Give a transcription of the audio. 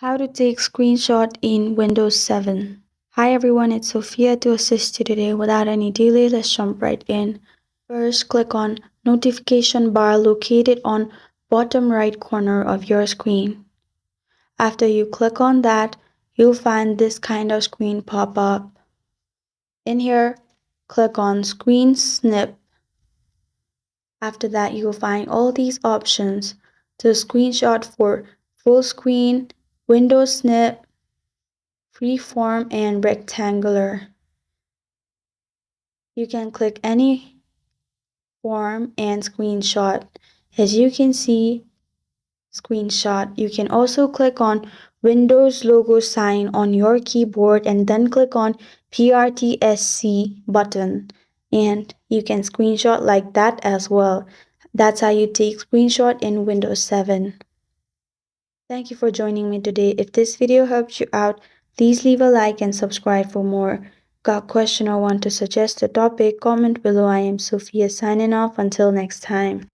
How to take screenshot in Windows 7. Hi everyone, it's Sophia to assist you today. Without any delay, let's jump right in. First, click on notification bar located on bottom right corner of your screen. After you click on that, you'll find this kind of screen pop up. In here, click on Screen Snip. After that, you'll find all these options. The screenshot for full screen, Windows Snip, freeform, and rectangular. You can click any form and screenshot. As you can see, screenshot. You can also click on Windows logo sign on your keyboard and then click on PRTSC button and you can screenshot like that as well. That's how you take screenshot in Windows 7. Thank you for joining me today. If this video helped you out, please leave a like and subscribe for more. Got a question or want to suggest a topic? Comment below. I am Sophia signing off. Until next time.